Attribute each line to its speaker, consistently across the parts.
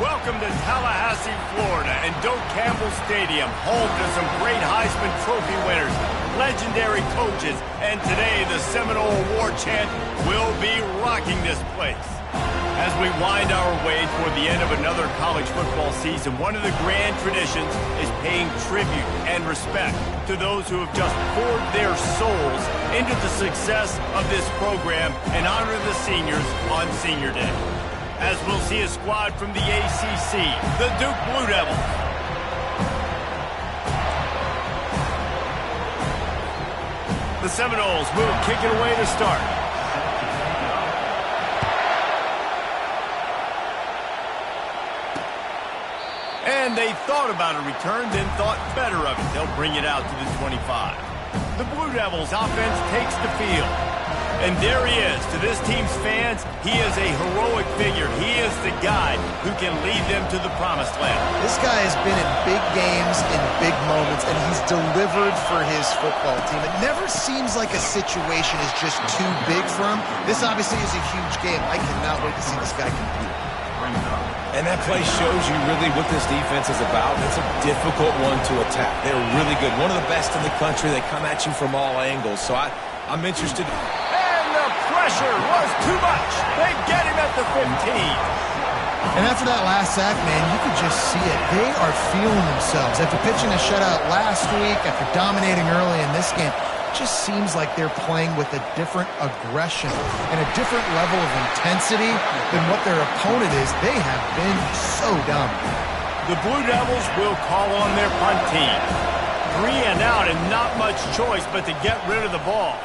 Speaker 1: Welcome to Tallahassee, Florida, and Doak Campbell Stadium, home to some great Heisman Trophy winners, legendary coaches, and today the Seminole Award chant will be rocking this place. As we wind our way toward the end of another college football season, one of the grand traditions is paying tribute and respect to those who have just poured their souls into the success of this program and honor the seniors on Senior Day. As we'll see a squad from the ACC, the Duke Blue Devils. The Seminoles will kick it away to start. And they thought about a return, then thought better of it. They'll bring it out to the 25. The Blue Devils offense takes the field. And there he is. To this team's fans, he is a heroic figure. He is the guy who can lead them to the promised land.
Speaker 2: This guy has been in big games, in big moments, and he's delivered for his football team. It never seems like a situation is just too big for him. This obviously is a huge game. I cannot wait to see this guy compete.
Speaker 3: And that play shows you really what this defense is about. It's a difficult one to attack. They're really good. One of the best in the country. They come at you from all angles. So I'm interested.
Speaker 1: Pressure was too much. They get him at the 15.
Speaker 2: And after that last sack, man, you could just see it. They are feeling themselves. After pitching a shutout last week, after dominating early in this game, it just seems like they're playing with a different aggression and a different level of intensity than what their opponent is. They have been so dominant.
Speaker 1: The Blue Devils will call on their punt team. 3 and out and not much choice but to get rid of the ball.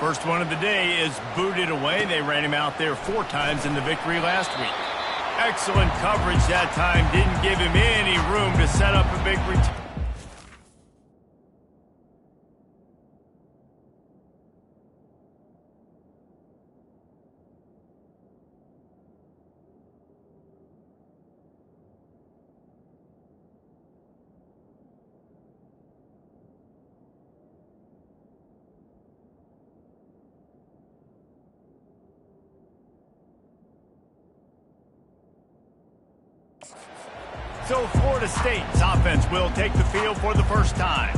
Speaker 1: First one of the day is booted away. They ran him out there 4 times in the victory last week. Excellent coverage that time. Didn't give him any room to set up a big return. So Florida State's offense will take the field for the first time.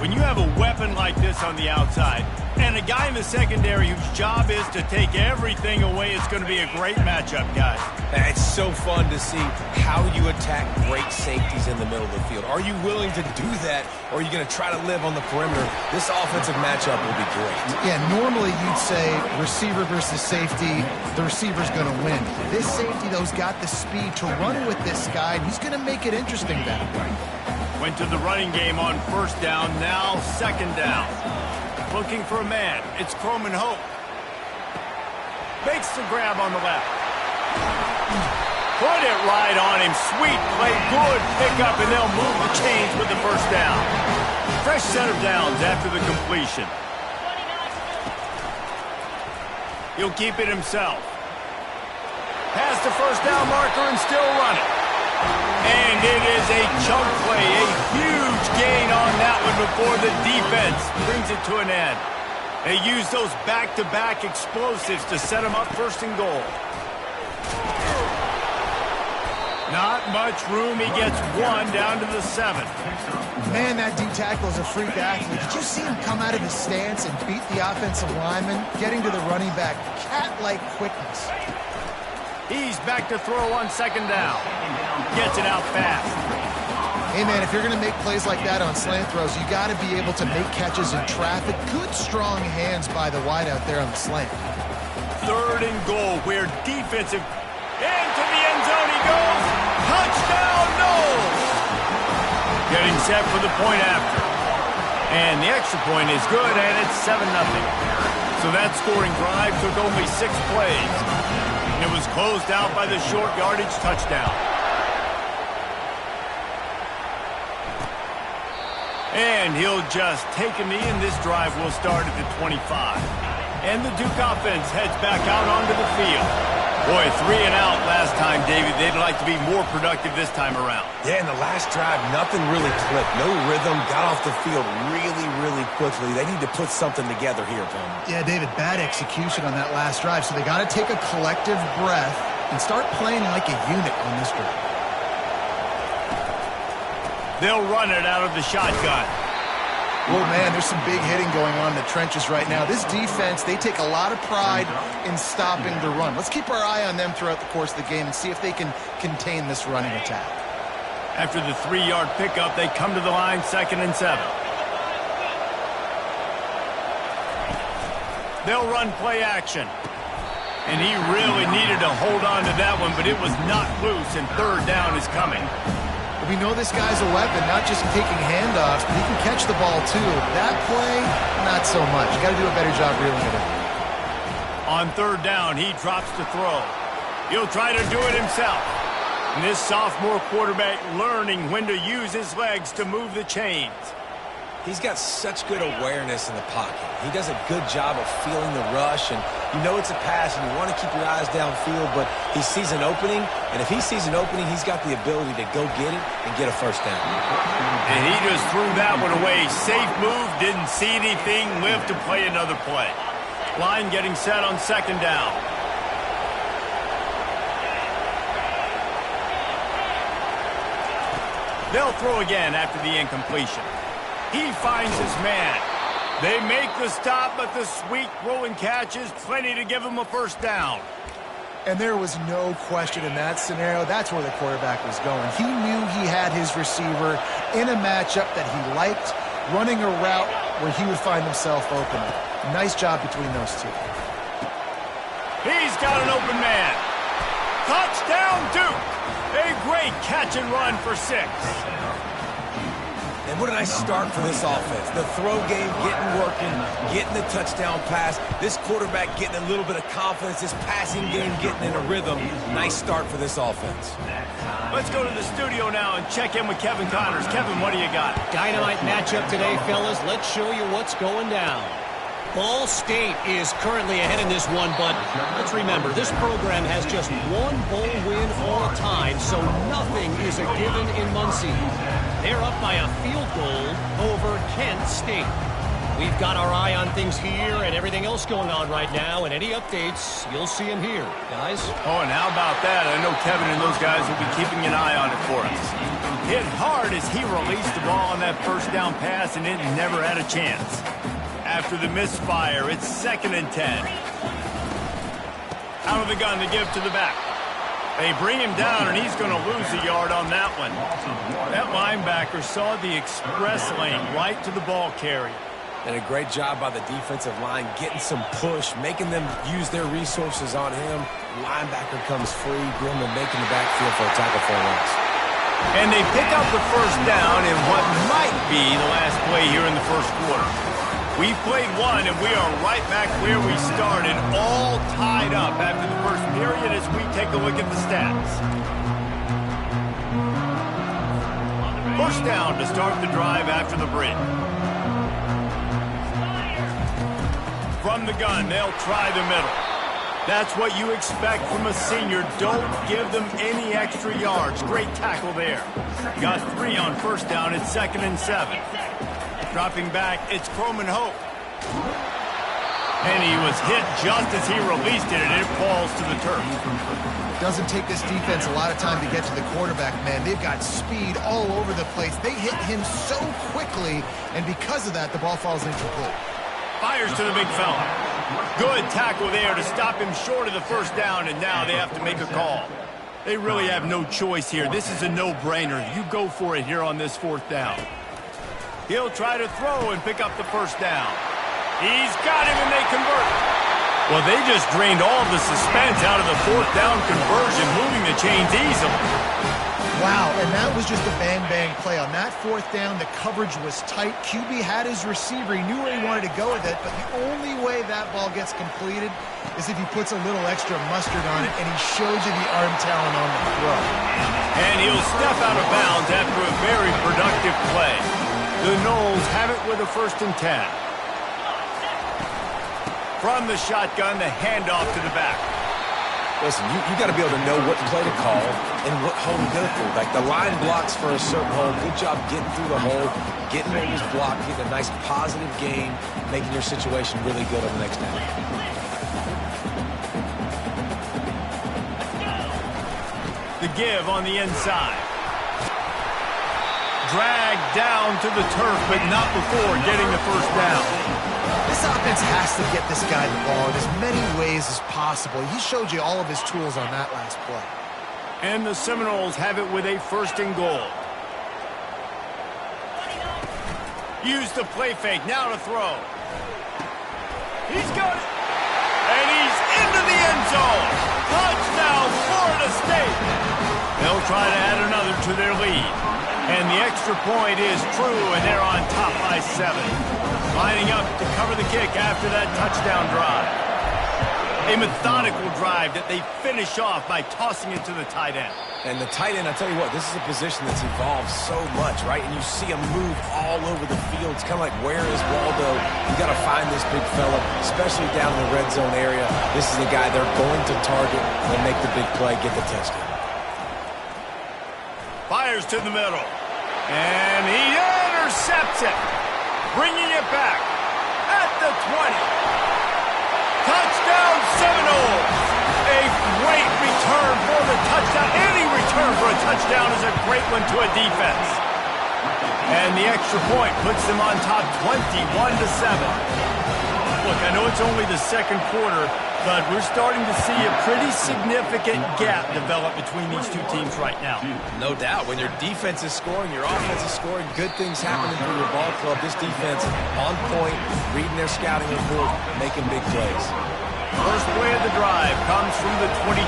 Speaker 1: When you have a weapon like this on the outside and a guy in the secondary whose job is to take everything away, it's going to be a great matchup, guys.
Speaker 3: It's so fun to see how you attack great safeties in the middle of the field. Are you willing to do that, or are you going to try to live on the perimeter? This offensive matchup will be great.
Speaker 2: Yeah, normally you'd say receiver versus safety, the receiver's going to win. This safety, though, has got the speed to run with this guy, and he's going to make it interesting that way.
Speaker 1: Went to the running game on first down, now second down. Looking for a man. It's Croman Hope. Makes the grab on the left. Put it right on him. Sweet play. Good pickup, and they'll move the chains with the first down. Fresh set of downs after the completion. He'll keep it himself. Past the first down marker and still running. And it is a chunk play, a huge gain on that one before the defense brings it to an end. They use those back-to-back explosives to set them up first and goal. Not much room. He gets 1 down to the 7.
Speaker 2: Man, that D tackle is a freak athlete. Did you see him come out of his stance and beat the offensive lineman, getting to the running back? Cat-like quickness.
Speaker 1: He's back to throw on second down. Gets it out fast.
Speaker 2: Hey, man, if you're going to make plays like that on slant throws, you got to be able to make catches in traffic. Good, strong hands by the wide out there on the slant.
Speaker 1: 3rd and goal, where defensive... Into the end zone he goes. Touchdown, Knowles! Getting set for the point after. And the extra point is good, and it's 7-0. So that scoring drive took only 6 plays. It was closed out by the short yardage touchdown. And he'll just take a knee, and this drive will start at the 25. And the Duke offense heads back out onto the field. Boy, 3 and out last time, David. They'd like to be more productive this time around.
Speaker 3: Yeah, in the last drive, nothing really clicked. No rhythm, got off the field really, really quickly. They need to put something together here, Tom.
Speaker 2: Yeah, David, bad execution on that last drive. So they got to take a collective breath and start playing like a unit on this drive.
Speaker 1: They'll run it out of the shotgun.
Speaker 2: Oh, man, there's some big hitting going on in the trenches right now. This defense, they take a lot of pride in stopping the run. Let's keep our eye on them throughout the course of the game and see if they can contain this running attack.
Speaker 1: After the 3-yard pickup, they come to the line, 2nd and 7. They'll run play action. And he really needed to hold on to that one, but it was not loose, and 3rd down is coming.
Speaker 2: We know this guy's a weapon, not just taking handoffs, but he can catch the ball too. That play, not so much. You got to do a better job reeling it in.
Speaker 1: On 3rd down, he drops to throw. He'll try to do it himself. And this sophomore quarterback learning when to use his legs to move the chains.
Speaker 3: He's got such good awareness in the pocket. He does a good job of feeling the rush, and you know it's a pass, and you want to keep your eyes downfield, but he sees an opening, and if he sees an opening, he's got the ability to go get it and get a 1st down.
Speaker 1: And he just threw that one away. Safe move, didn't see anything, lived to play another play. Line getting set on 2nd down. They'll throw again after the incompletion. He finds his man. They make the stop, but the sweet throw and catch is plenty to give him a 1st down.
Speaker 2: And there was no question in that scenario. That's where the quarterback was going. He knew he had his receiver in a matchup that he liked, running a route where he would find himself open. Nice job between those two.
Speaker 1: He's got an open man. Touchdown, Duke. A great catch and run for 6.
Speaker 3: And what a nice start for this offense. The throw game getting working, getting the touchdown pass. This quarterback getting a little bit of confidence. This passing game getting in a rhythm. Nice start for this offense.
Speaker 1: Let's go to the studio now and check in with Kevin Connors. Kevin, what do you got?
Speaker 4: Dynamite matchup today, fellas. Let's show you what's going down. Ball State is currently ahead in this one, but let's remember, this program has just one bowl win all time, so nothing is a given in Muncie. They're up by a field goal over Kent State. We've got our eye on things here and everything else going on right now, and any updates, you'll see them here, guys.
Speaker 1: Oh, and how about that? I know Kevin and those guys will be keeping an eye on it for us. Hit hard as he released the ball on that 1st down pass, and it never had a chance. After the misfire, it's 2nd and 10. Out of the gun to give to the back. They bring him down, and he's going to lose a yard on that one. That linebacker saw the express lane right to the ball carrier.
Speaker 3: And a great job by the defensive line getting some push, making them use their resources on him. Linebacker comes free, Grumman making the backfield for a tackle for a loss.
Speaker 1: And they pick up the 1st down in what might be the last play here in the 1st quarter. We played one, and we are right back where we started, all tied up after the 1st period as we take a look at the stats. 1st down to start the drive after the break. From the gun, they'll try the middle. That's what you expect from a senior. Don't give them any extra yards. Great tackle there. Got 3 on 1st down. It's 2nd and 7. Dropping back, it's Croman Hope. And he was hit just as he released it, and it falls to the turf.
Speaker 2: Doesn't take this defense a lot of time to get to the quarterback, man. They've got speed all over the place. They hit him so quickly, and because of that, the ball falls incomplete.
Speaker 1: Fires to the big fella. Good tackle there to stop him short of the 1st down, and now they have to make a call. They really have no choice here. This is a no-brainer. You go for it here on this 4th down. He'll try to throw and pick up the 1st down. He's got him, and they convert. Well, they just drained all the suspense out of the 4th down conversion, moving the chains easily.
Speaker 2: Wow, and that was just a bang-bang play. On that 4th down, the coverage was tight. QB had his receiver. He knew where he wanted to go with it, but the only way that ball gets completed is if he puts a little extra mustard on it, and he shows you the arm talent on the throw.
Speaker 1: And he'll step out of bounds after a very productive play. The Noles have it with a 1st and 10. From the shotgun, the handoff to the back.
Speaker 3: Listen, you got to be able to know what play to call and what hole to go through. Like the line blocks for a certain hole. Good job getting through the hole, getting where it was blocked, getting a nice positive gain, making your situation really good on the next down.
Speaker 1: The give on the inside. Dragged down to the turf, but not before getting the first down.
Speaker 2: This offense has to get this guy the ball in as many ways as possible. He showed you all of his tools on that last play.
Speaker 1: And the Seminoles have it with a 1st and goal. Use the play fake, now to throw. He's got it. And he's into the end zone. Touchdown, Florida State. They'll try to add another to their lead. And the extra point is true, and they're on top by 7. Lining up to cover the kick after that touchdown drive. A methodical drive that they finish off by tossing it to the tight end.
Speaker 3: And the tight end, I tell you what, this is a position that's evolved so much, right? And you see him move all over the field. It's kind of like, where is Waldo? You got to find this big fella, especially down in the red zone area. This is the guy they're going to target and make the big play, get the touchdown.
Speaker 1: Fires to the middle. And he intercepts it. Bringing it back at the 20. Touchdown Seminoles! A great return for the touchdown. Any return for a touchdown is a great one to a defense. And the extra point puts them on top 21-7. Look, I know it's only the 2nd quarter, but we're starting to see a pretty significant gap develop between these two teams right now.
Speaker 3: No doubt. When your defense is scoring, your offense is scoring, good things happening for your ball club. This defense on point, reading their scouting report, making big plays.
Speaker 1: First play of the drive comes from the 22.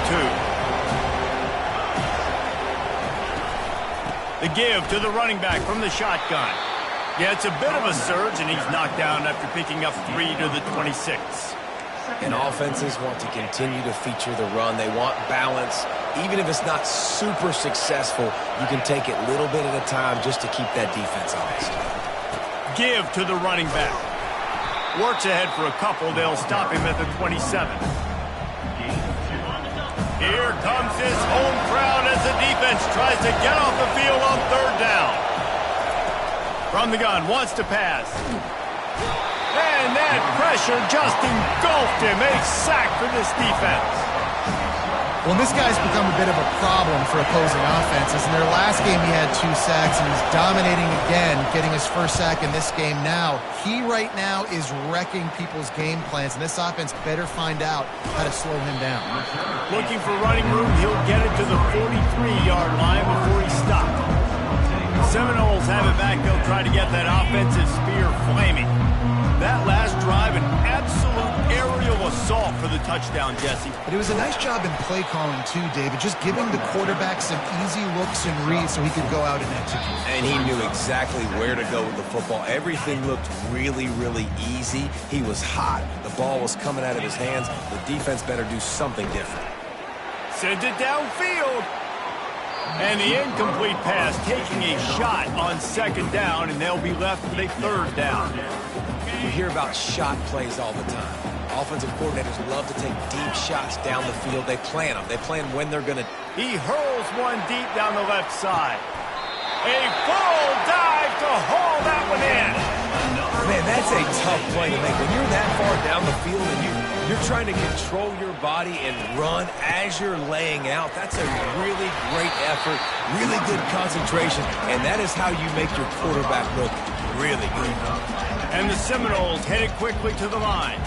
Speaker 1: The give to the running back from the shotgun. Yeah, it's a bit of a surge, and he's knocked down after picking up 3 to the 26.
Speaker 3: And offenses want to continue to feature the run. They want balance. Even if it's not super successful, you can take it little bit at a time just to keep that defense honest.
Speaker 1: Give to the running back. Works ahead for a couple. They'll stop him at the 27. Here comes his home crowd as the defense tries to get off the field on 3rd down. From the gun, wants to pass. And that pressure just engulfed him. A sack for this defense.
Speaker 2: Well, this guy's become a bit of a problem for opposing offenses. In their last game, he had 2 sacks, and he's dominating again, getting his 1st sack in this game now. He right now is wrecking people's game plans, and this offense better find out how to slow him down.
Speaker 1: Looking for running room, he'll get it to the 43-yard line before he stopped. Seminoles have it back. They'll try to get that offensive spear flaming. That last drive, an absolute aerial assault for the touchdown, Jesse.
Speaker 2: But it was a nice job in play calling, too, David, just giving the quarterback some easy looks and reads so he could go out and execute.
Speaker 3: And he knew exactly where to go with the football. Everything looked really, really easy. He was hot. The ball was coming out of his hands. The defense better do something different.
Speaker 1: Sends it downfield. And the incomplete pass taking a shot on 2nd down, and they'll be left with a 3rd down.
Speaker 3: You hear about shot plays all the time. Offensive coordinators love to take deep shots down the field. They plan them. They plan when they're going to.
Speaker 1: He hurls one deep down the left side. A full dive to haul that one in.
Speaker 3: Man, that's a tough play to make. When you're that far down the field and you're trying to control your body and run as you're laying out, that's a really great effort, really good concentration, and that is how you make your quarterback look really good.
Speaker 1: And the Seminoles headed quickly to the line.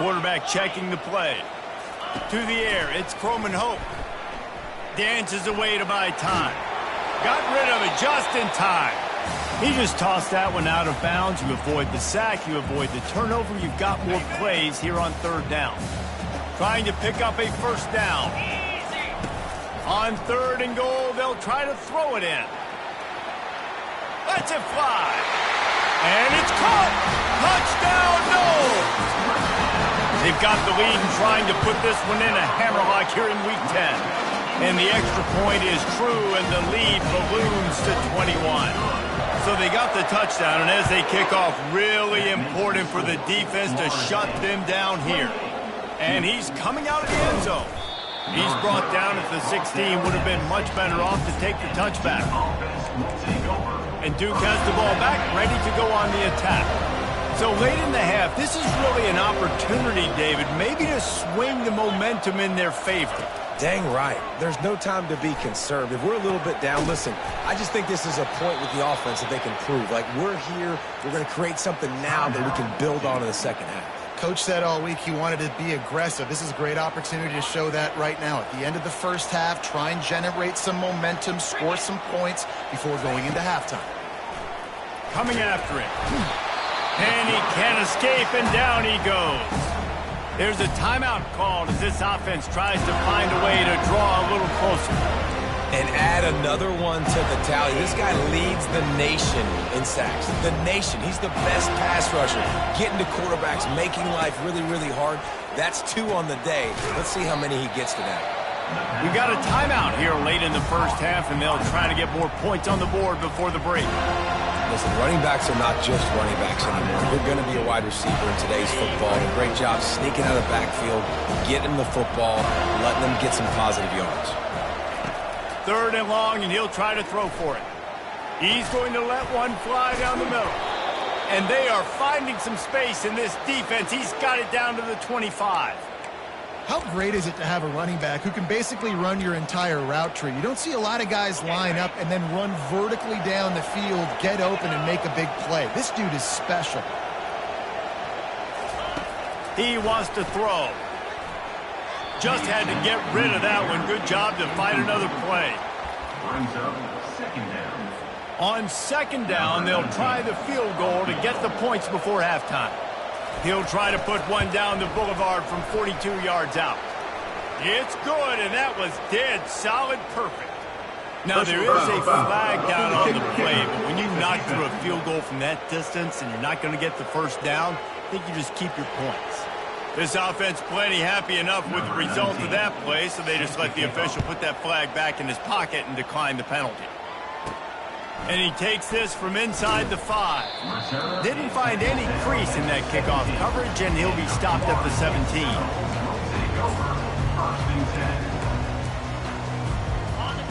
Speaker 1: Quarterback checking the play. To the air, it's Croman Hope. Dances away to buy time. Got rid of it just in time. He just tossed that one out of bounds. You avoid the sack, you avoid the turnover. You've got more plays here on 3rd down. Trying to pick up a 1st down. On 3rd and goal, they'll try to throw it in. Lets it fly. And it's caught. Touchdown, Noles. They've got the lead and trying to put this one in a hammerlock here in Week 10. And the extra point is true, and the lead balloons to 21. So they got the touchdown, and as they kick off, really important for the defense to shut them down here. And he's coming out of the end zone. He's brought down at the 16. Would have been much better off to take the touchback. And Duke has the ball back, ready to go on the attack. So late in the half, this is really an opportunity, David, maybe to swing the momentum in their favor.
Speaker 3: Dang right. There's no time to be concerned. If we're a little bit down, listen, I just think this is a point with the offense that they can prove. Like, we're here, we're going to create something now that we can build on in the second half.
Speaker 2: Coach said all week he wanted to be aggressive. This is a great opportunity to show that right now. At the end of the first half, try and generate some momentum, score some points before going into halftime.
Speaker 1: Coming after it. And he can't escape, and down he goes. There's a timeout called as this offense tries to find a way to draw a little closer.
Speaker 3: And add another one to the tally. This guy leads the nation in sacks. The nation. He's the best pass rusher. Getting to quarterbacks, making life really, really hard. That's 2 on the day. Let's see how many he gets today.
Speaker 1: We got a timeout here late in the first half, and they'll try to get more points on the board before the break.
Speaker 3: Listen, running backs are not just running backs anymore. You're going to be a wide receiver in today's football. And a great job sneaking out of the backfield, getting the football, letting them get some positive yards.
Speaker 1: 3rd and long, and he'll try to throw for it. He's going to let one fly down the middle. And they are finding some space in this defense. He's got it down to the 25.
Speaker 2: How great is it to have a running back who can basically run your entire route tree? You don't see a lot of guys line up and then run vertically down the field, get open, and make a big play. This dude is special.
Speaker 1: He wants to throw. Just had to get rid of that one. Good job to find another play.
Speaker 5: Brings up 2nd down.
Speaker 1: On 2nd down, they'll try the field goal to get the points before halftime. He'll try to put one down the boulevard from 42 yards out. It's good, and that was dead solid perfect. Now, there is a flag down on the play, but when you knock through a field goal from that distance and you're not going to get the first down, I think you just keep your points. This offense plenty happy enough with the result of that play, so they just let the official put that flag back in his pocket and decline the penalty. And he takes this from inside the 5. Didn't find any crease in that kickoff coverage, and he'll be stopped at the 17.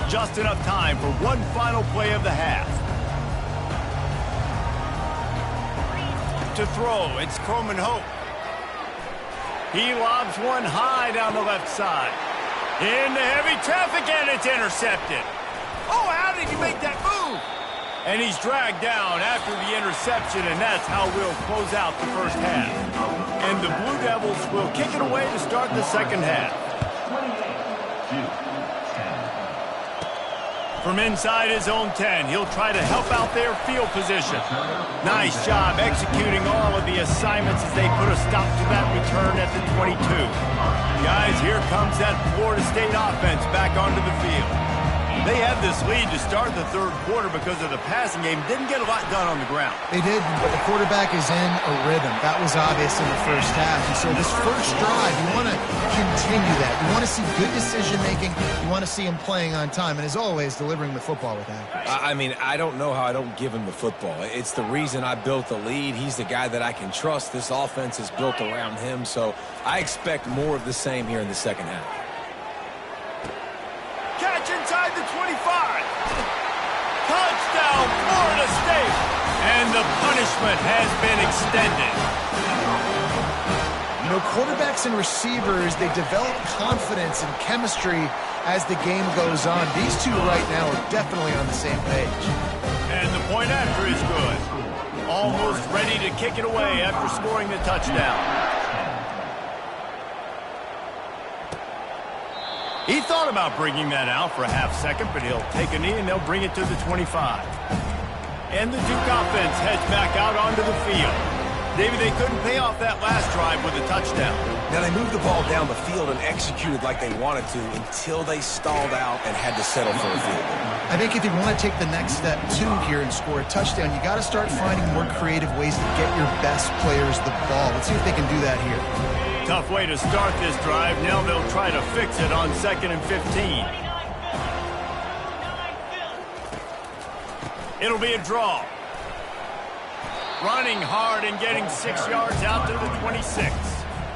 Speaker 1: Just enough time for one final play of the half. To throw, it's Croman Hope. He lobs one high down the left side. Into heavy traffic, and it's intercepted. Oh, how did he make that move? And he's dragged down after the interception, and that's how we'll close out the first half. And the Blue Devils will kick it away to start the second half. From inside his own 10, he'll try to help out their field position. Nice job executing all of the assignments as they put a stop to that return at the 22. Guys, here comes that Florida State offense back onto the field. They had this lead to start the 3rd quarter because of the passing game. Didn't get a lot done on the ground.
Speaker 2: They did, but the quarterback is in a rhythm. That was obvious in the first half. And so this first drive, you want to continue that. You want to see good decision-making. You want to see him playing on time. And as always, delivering the football with accuracy.
Speaker 3: I mean, I don't know how I don't give him the football. It's the reason I built the lead. He's the guy that I can trust. This offense is built around him. So I expect more of the same here in the second half.
Speaker 1: Catch inside the 25. Touchdown, Florida State. And the punishment has been extended.
Speaker 2: You know, quarterbacks and receivers, they develop confidence and chemistry as the game goes on. These two right now are definitely on the same page.
Speaker 1: And the point after is good. Almost ready to kick it away after scoring the touchdown. He thought about bringing that out for a half second, but he'll take a knee and they'll bring it to the 25. And the Duke offense heads back out onto the field. David, they couldn't pay off that last drive with a touchdown.
Speaker 3: Now, they moved the ball down the field and executed like they wanted to until they stalled out and had to settle for a field goal.
Speaker 2: I think if you want to take the next step, too, here and score a touchdown, you got to start finding more creative ways to get your best players the ball. Let's see if they can do that here.
Speaker 1: Tough way to start this drive. Now they'll try to fix it on 2nd and 15. It'll be a draw. Running hard and getting 6 yards out to the 26.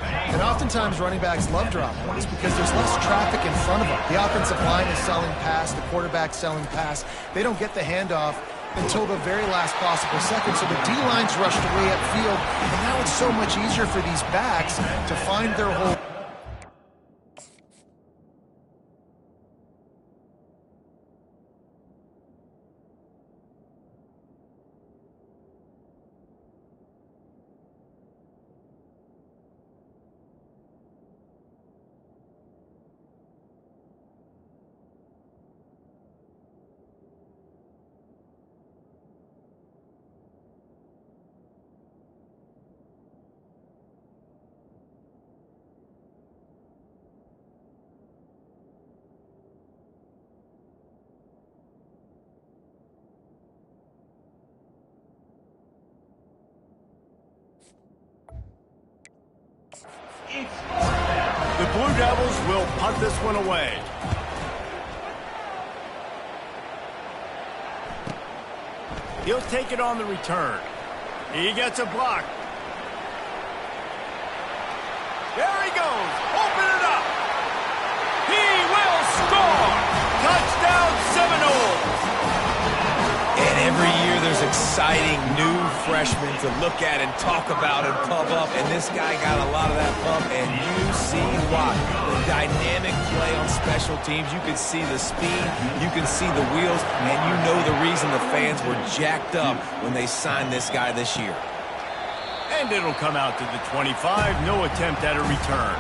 Speaker 2: And oftentimes running backs love drop points because there's less traffic in front of them. The offensive line is selling pass, the quarterback's selling pass. They don't get the handoff until the very last possible second. So the D-line's rushed away upfield, and now it's so much easier for these backs to find their hole.
Speaker 1: The Blue Devils will punt this one away. He'll take it on the return. He gets a block. There he goes. Open it up. He will score. Touchdown Seminoles.
Speaker 3: And every year there's exciting new freshmen to look at and talk about and pump up. And this guy got a lot of that pump, and you see why. The dynamic play on special teams. You can see the speed. You can see the wheels. And you know the reason the fans were jacked up when they signed this guy this year.
Speaker 1: And it'll come out to the 25. No attempt at a return.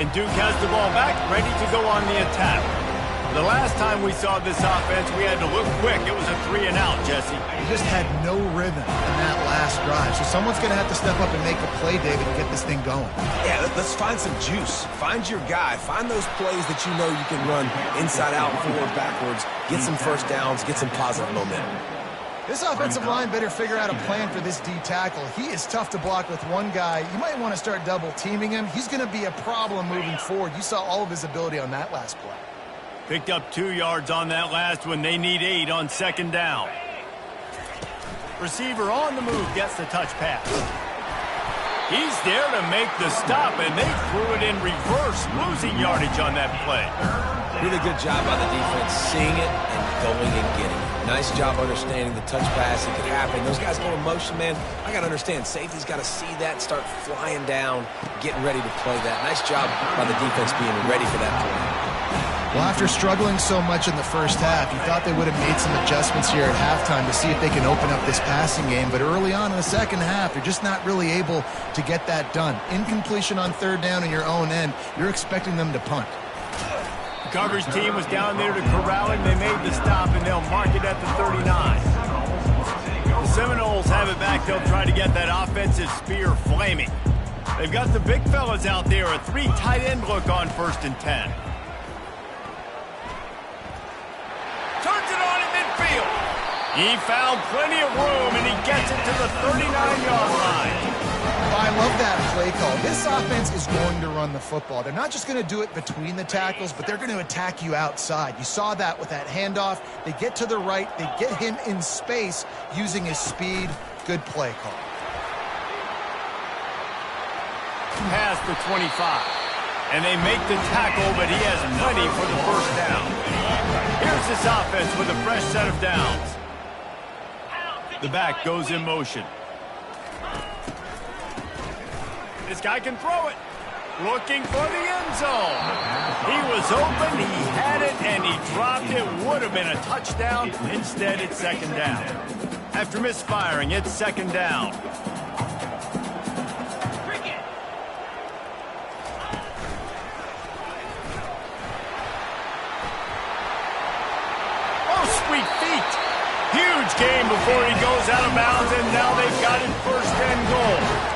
Speaker 1: And Duke has the ball back, ready to go on the attack. The last time we saw this offense, we had to look quick. It was a 3-and-out, Jesse.
Speaker 2: He just had no rhythm in that last drive. So someone's going to have to step up and make a play, David, and get this thing going.
Speaker 3: Yeah, let's find some juice. Find your guy. Find those plays that you know you can run inside out, forward, backwards. Get some first downs. Get some positive momentum.
Speaker 2: This offensive line better figure out a plan for this D tackle. He is tough to block with one guy. You might want to start double-teaming him. He's going to be a problem moving forward. You saw all of his ability on that last play.
Speaker 1: Picked up 2 yards on that last one. They need 8 on second down. Receiver on the move gets the touch pass. He's there to make the stop, and they threw it in reverse, losing yardage on that play.
Speaker 3: Really good job by the defense, seeing it and going and getting it. Nice job understanding the touch pass. It could happen. Those guys go in motion, man. I got to understand, safety's got to see that, start flying down, getting ready to play that. Nice job by the defense being ready for that play.
Speaker 2: Well, after struggling so much in the first half, you thought they would have made some adjustments here at halftime to see if they can open up this passing game. But early on in the second half, they're just not really able to get that done. Incompletion on third down in your own end, you're expecting them to punt.
Speaker 1: The coverage team was down there to corral him. They made the stop, and they'll mark it at the 39. The Seminoles have it back. They'll try to get that offensive spear flaming. They've got the big fellas out there. A 3 tight end look on 1st and 10. Turns it on in midfield. He found plenty of room, and he gets it to the 39-yard line.
Speaker 2: I love that play call. This offense is going to run the football. They're not just going to do it between the tackles, but they're going to attack you outside. You saw that with that handoff. They get to the right. They get him in space using his speed. Good play call.
Speaker 1: Past the 25. And they make the tackle, but he has plenty for the first down. Here's this offense with a fresh set of downs. The back goes in motion. This guy can throw it. Looking for the end zone. He was open, he had it, and he dropped it. Would have been a touchdown. Instead, it's second down. After misfiring, it's second down. Sweet feet. Huge game before he goes out of bounds, and now they've got it 1st and goal.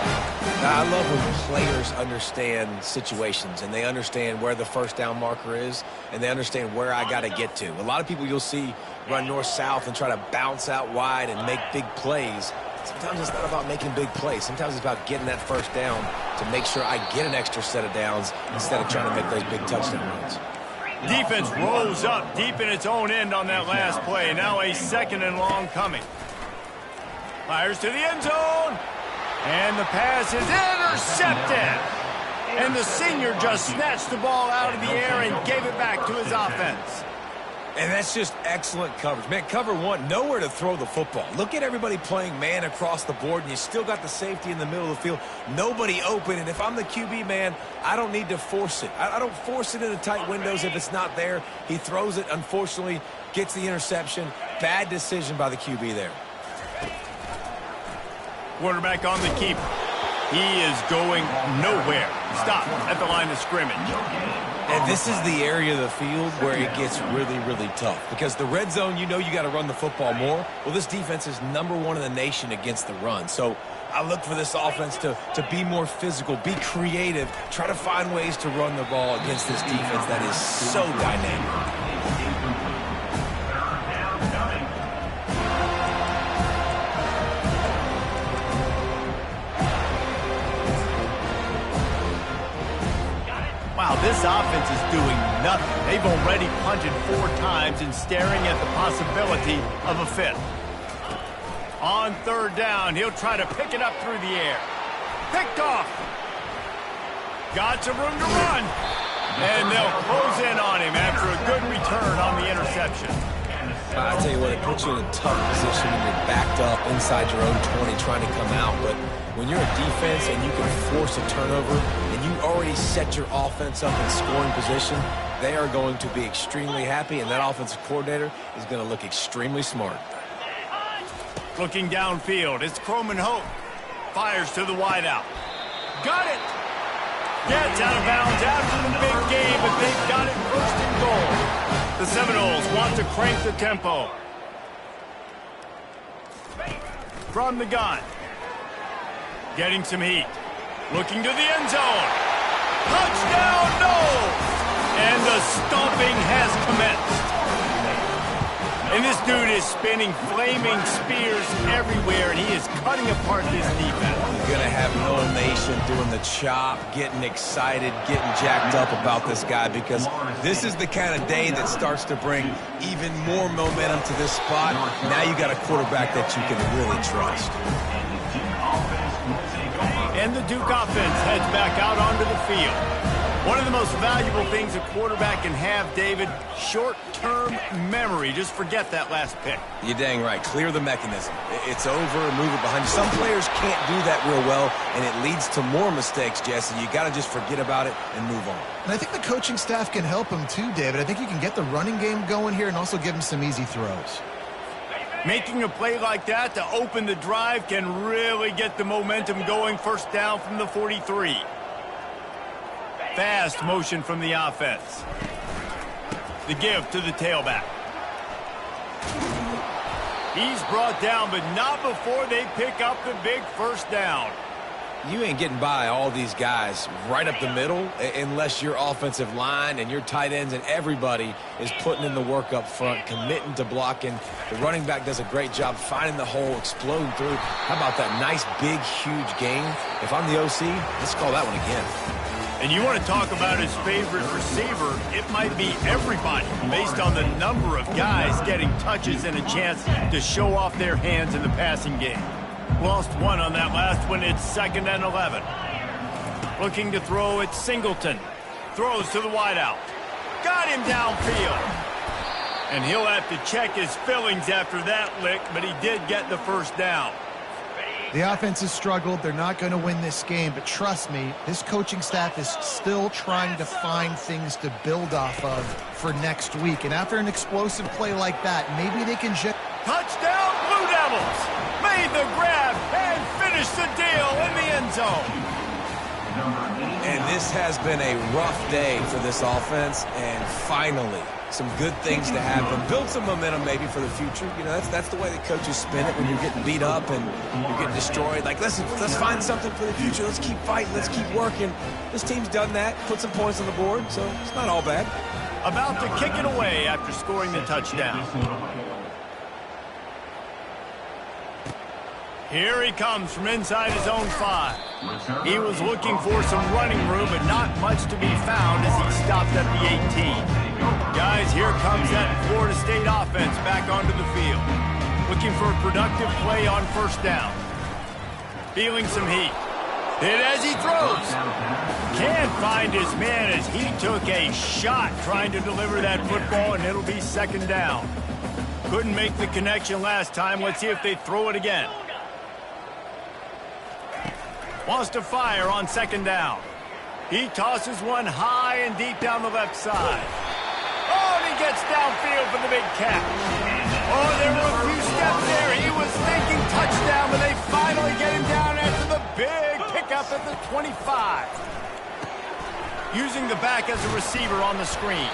Speaker 3: I love when players understand situations, and they understand where the first down marker is, and they understand where I got to get to. A lot of people you'll see run north-south and try to bounce out wide and make big plays. Sometimes it's not about making big plays. Sometimes it's about getting that first down to make sure I get an extra set of downs instead of trying to make those big touchdown runs.
Speaker 1: Defense rose up deep in its own end on that last play. Now a 2nd and long coming. Fires to the end zone. And the pass is intercepted. And the senior just snatched the ball out of the air and gave it back to his offense.
Speaker 3: And that's just excellent coverage. Man, cover one, nowhere to throw the football. Look at everybody playing man across the board, and you still got the safety in the middle of the field. Nobody open, and if I'm the QB, man, I don't need to force it. I don't force it into tight windows if it's not there. He throws it, unfortunately, gets the interception. Bad decision by the QB there.
Speaker 1: Quarterback on the keeper. He is going nowhere. Stop at the line of scrimmage.
Speaker 3: And this is the area of the field where it gets really, really tough. Because the red zone, you know you got to run the football more. Well, this defense is #1 in the nation against the run. So I look for this offense to be more physical, be creative, try to find ways to run the ball against this defense that is so dynamic.
Speaker 1: This offense is doing nothing. They've already punted 4 times and staring at the possibility of a 5th. On 3rd down, he'll try to pick it up through the air. Picked off. Got some room to run. And they'll close in on him after a good return on the interception.
Speaker 3: I tell you what, it puts you in a tough position when you're backed up inside your own 20 trying to come out. But when you're a defense and you can force a turnover and you already set your offense up in scoring position, they are going to be extremely happy, and that offensive coordinator is going to look extremely smart.
Speaker 1: Looking downfield, it's Croman Hope. Fires to the wideout. Got it! Gets out of bounds after the big game, but they've got it 1st and goal. The Seminoles want to crank the tempo. From the gun. Getting some heat. Looking to the end zone. Touchdown, no! And the stomping has commenced. And this dude is spinning flaming spears everywhere, and he is cutting apart this defense.
Speaker 3: You're going to have Middle Nation doing the chop, getting excited, getting jacked up about this guy, because this is the kind of day that starts to bring even more momentum to this spot. Now you got a quarterback that you can really trust.
Speaker 1: And the Duke offense heads back out onto the field. One of the most valuable things a quarterback can have, David, short-term memory. Just forget that last pick.
Speaker 3: You're dang right. Clear the mechanism. It's over and move it behind you. Some players can't do that real well, and it leads to more mistakes, Jesse. You got to just forget about it and move on.
Speaker 2: And I think the coaching staff can help him too, David. I think you can get the running game going here and also give him some easy throws.
Speaker 1: Making a play like that to open the drive can really get the momentum going. 1st down from the 43. Fast motion from the offense. The give to the tailback. He's brought down, but not before they pick up the big 1st down.
Speaker 3: You ain't getting by all these guys right up the middle unless your offensive line and your tight ends and everybody is putting in the work up front, committing to blocking. The running back does a great job finding the hole, exploding through. How about that nice, big, huge gain? If I'm the OC, let's call that one again.
Speaker 1: And you want to talk about his favorite receiver, it might be everybody based on the number of guys getting touches and a chance to show off their hands in the passing game. Lost one on that last one. It's 2nd and 11. Looking to throw, it's Singleton. Throws to the wideout. Got him downfield. And he'll have to check his fillings after that lick, but he did get the 1st down.
Speaker 2: The offense has struggled. They're not going to win this game, but trust me, this coaching staff is still trying to find things to build off of for next week. And after an explosive play like that, maybe they can just...
Speaker 1: Touchdown, Blue Devils! Made the grab and finished the deal in the end zone.
Speaker 3: And this has been a rough day for this offense, and finally, some good things to happen. Build some momentum maybe for the future. You know, that's the way the coaches spin it when you're getting beat up and you're getting destroyed. Like, let's find something for the future. Let's keep fighting. Let's keep working. This team's done that, put some points on the board, so it's not all bad.
Speaker 1: About to kick it away after scoring the touchdown. Here he comes from inside his own 5. He was looking for some running room, but not much to be found as he stopped at the 18. Guys, here comes that Florida State offense back onto the field. Looking for a productive play on 1st down. Feeling some heat. Hit as he throws. Can't find his man as he took a shot trying to deliver that football, and it'll be 2nd down. Couldn't make the connection last time. Let's see if they throw it again. Wants to fire on 2nd down. He tosses one high and deep down the left side. Oh, and he gets downfield for the big catch. Oh, there were a few steps there. He was thinking touchdown, but they finally get him down after the big pickup at the 25. Using the back as a receiver on the screen.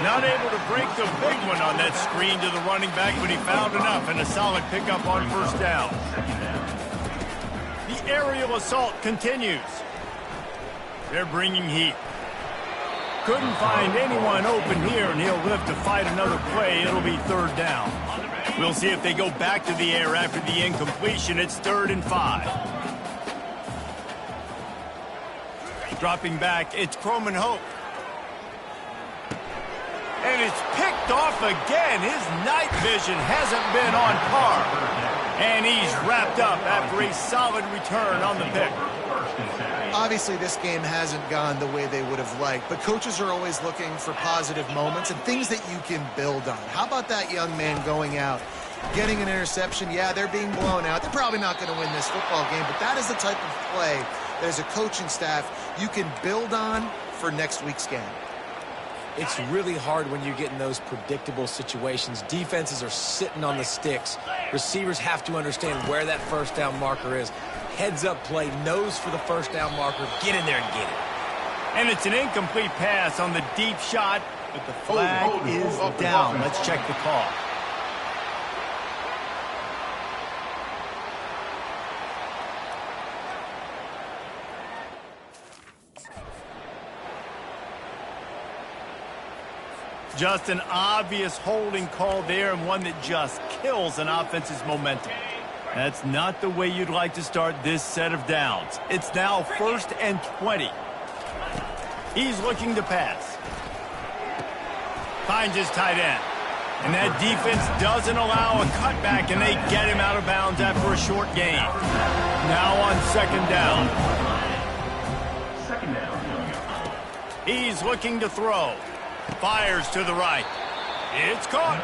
Speaker 1: Not able to break the big one on that screen to the running back, but he found enough and a solid pickup on 1st down. The aerial assault continues. They're bringing heat. Couldn't find anyone open here, and he'll live to fight another play. It'll be 3rd down. We'll see if they go back to the air after the incompletion. It's 3rd and 5. Dropping back, it's Croman Hope. And it's picked off again. His night vision hasn't been on par. And he's wrapped up after a solid return on the pick.
Speaker 2: Obviously, this game hasn't gone the way they would have liked, but coaches are always looking for positive moments and things that you can build on. How about that young man going out, getting an interception? Yeah, they're being blown out. They're probably not going to win this football game, but that is the type of play that as a coaching staff you can build on for next week's game.
Speaker 3: It's really hard when you get in those predictable situations. Defenses are sitting on the sticks. Receivers have to understand where that first down marker is. Heads-up play, nose for the first down marker. Get in there and get it.
Speaker 1: And it's an incomplete pass on the deep shot, but the flag is down. Let's check the call. Just an obvious holding call there, and one that just kills an offense's momentum. That's not the way you'd like to start this set of downs. It's now 1st and 20. He's looking to pass. Finds his tight end. And that defense doesn't allow a cutback, and they get him out of bounds after a short gain. Now on 2nd down.
Speaker 5: Second down.
Speaker 1: He's looking to throw. Fires to the right. It's caught.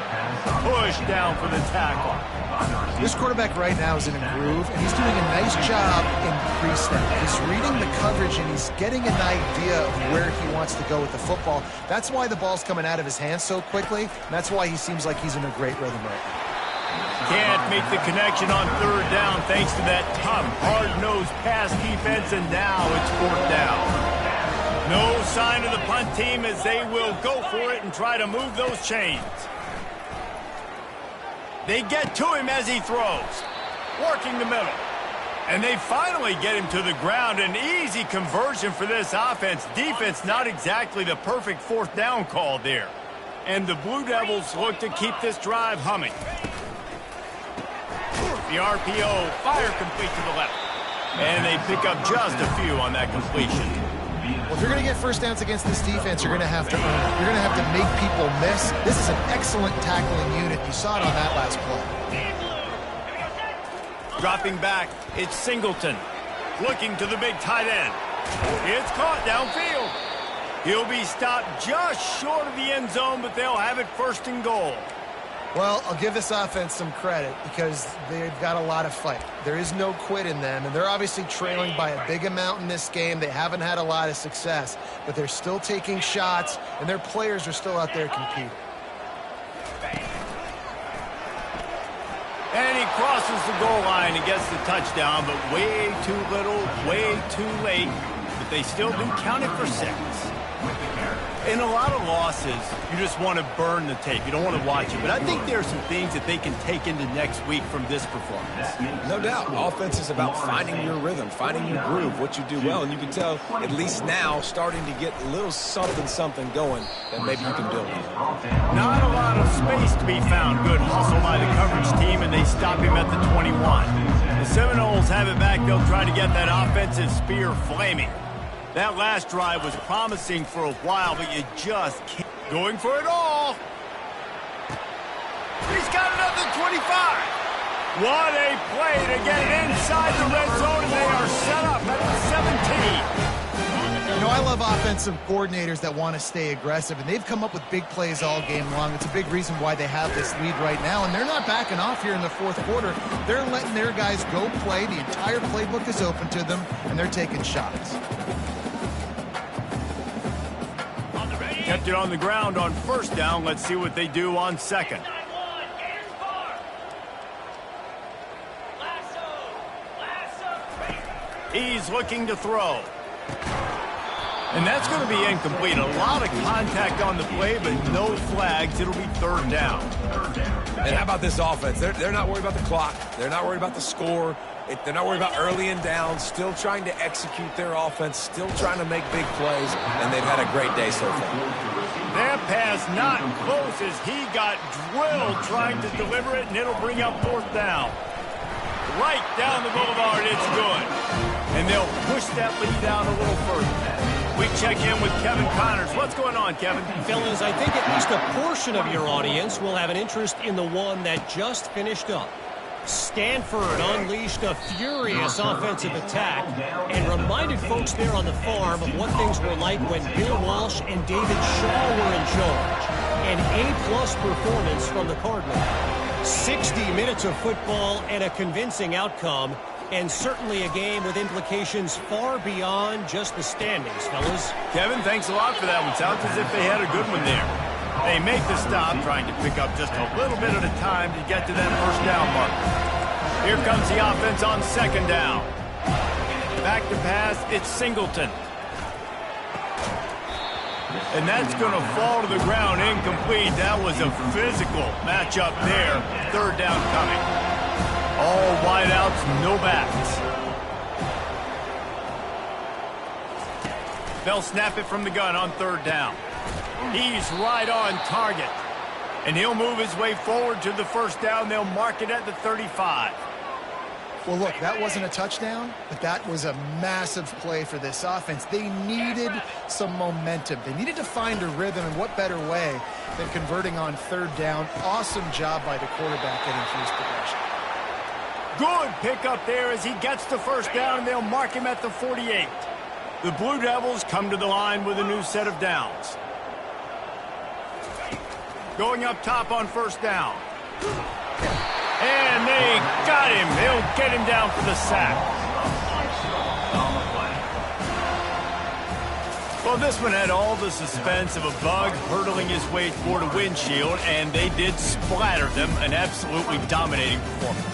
Speaker 1: Pushed down for the tackle.
Speaker 2: This quarterback right now is in a groove, and he's doing a nice job in pre-snap. He's reading the coverage, and he's getting an idea of where he wants to go with the football. That's why the ball's coming out of his hands so quickly, and that's why he seems like he's in a great rhythm right now.
Speaker 1: Can't make the connection on 3rd down thanks to that tough, hard-nosed pass defense, and now it's 4th down. No sign of the punt team as they will go for it and try to move those chains. They get to him as he throws, working the middle. And they finally get him to the ground. An easy conversion for this offense. Defense not exactly the perfect 4th down call there. And the Blue Devils look to keep this drive humming. The RPO, fire complete to the left. And they pick up just a few on that completion.
Speaker 2: Well, if you're going to get first downs against this defense, you're going to have to earn it. You're going to have to make people miss. This is an excellent tackling unit. You saw it on that last play.
Speaker 1: Dropping back, it's Singleton. Looking to the big tight end. It's caught downfield. He'll be stopped just short of the end zone, but they'll have it 1st and goal.
Speaker 2: Well, I'll give this offense some credit because they've got a lot of fight. There is no quit in them, and they're obviously trailing by a big amount in this game. They haven't had a lot of success, but they're still taking shots, and their players are still out there competing.
Speaker 1: And he crosses the goal line and gets the touchdown, but way too little, way too late. But they still do count it for 6. In a lot of losses, you just want to burn the tape. You don't want to watch it. But I think there are some things that they can take into next week from this performance.
Speaker 3: No doubt. Offense is about finding your rhythm, finding your groove, what you do well. And you can tell, at least now, starting to get a little something going that maybe you can build on.
Speaker 1: Not a lot of space to be found. Good hustle by the coverage team, and they stop him at the 21. The Seminoles have it back. They'll try to get that offensive spear flaming. That last drive was promising for a while, but you just can't. Going for it all. He's got another 25. What a play to get it inside the red zone, and they are set up at the 17.
Speaker 2: You know, I love offensive coordinators that want to stay aggressive, and they've come up with big plays all game long. It's a big reason why they have this lead right now, and they're not backing off here in the 4th quarter. They're letting their guys go play. The entire playbook is open to them, and they're taking shots.
Speaker 1: Kept it on the ground on 1st down. Let's see what they do on 2nd. He's looking to throw. And that's going to be incomplete. A lot of contact on the play, but no flags. It'll be 3rd down.
Speaker 3: And how about this offense? They're not worried about the clock. They're not worried about the score. They're not worried about early and down. Still trying to execute their offense. Still trying to make big plays. And they've had a great day so far.
Speaker 1: That pass not close as he got drilled trying to deliver it, and it'll bring up 4th down. Right down the boulevard, it's good. And they'll push that lead down a little further. We check in with Kevin Connors. What's going on, Kevin?
Speaker 4: Fellas, I think at least a portion of your audience will have an interest in the one that just finished up. Stanford unleashed a furious offensive attack and reminded folks there on the farm of what things were like when Bill Walsh and David Shaw were in charge. An A-plus performance from the Cardinals. 60 minutes of football and a convincing outcome, and certainly a game with implications far beyond just the standings, fellas.
Speaker 1: Kevin, thanks a lot for that one. Sounds as if they had a good one there. They make the stop, trying to pick up just a little bit at a time to get to that first down mark. Here comes the offense on second down. Back to pass, it's Singleton. And that's going to fall to the ground incomplete. That was a physical matchup there. Third down coming. All wideouts, no backs. They'll snap it from the gun on third down. He's right on target. And he'll move his way forward to the first down. They'll mark it at the 35.
Speaker 2: Well, look, that wasn't a touchdown, but that was a massive play for this offense. They needed some momentum. They needed to find a rhythm, and what better way than converting on third down. Awesome job by the quarterback getting through his progression.
Speaker 1: Good pickup there as he gets the first down, and they'll mark him at the 48. The Blue Devils come to the line with a new set of downs. Going up top on first down. And they got him. They'll get him down for the sack. Well, this one had all the suspense of a bug hurtling his way toward a windshield, and they did splatter them. An absolutely dominating performance.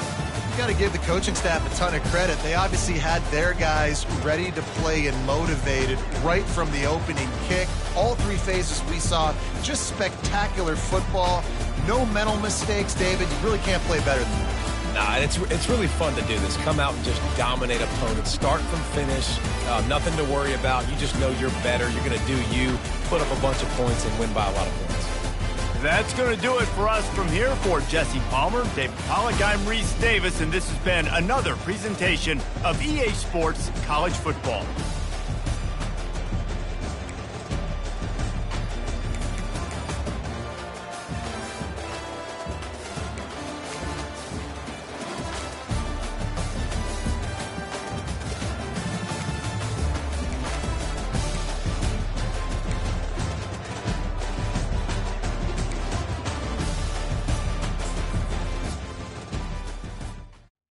Speaker 2: You got to give the coaching staff a ton of credit. They obviously had their guys ready to play and motivated right from the opening kick. All three phases we saw, just spectacular football. No mental mistakes, David. You really can't play better than that.
Speaker 3: Nah, it's really fun to do this. Come out and just dominate opponents. Start from finish. Nothing to worry about. You just know you're better. You're going to do you, put up a bunch of points, and win by a lot of points.
Speaker 1: That's going to do it for us from here. For Jesse Palmer, David Pollack, I'm Reese Davis, and this has been another presentation of EA Sports College Football.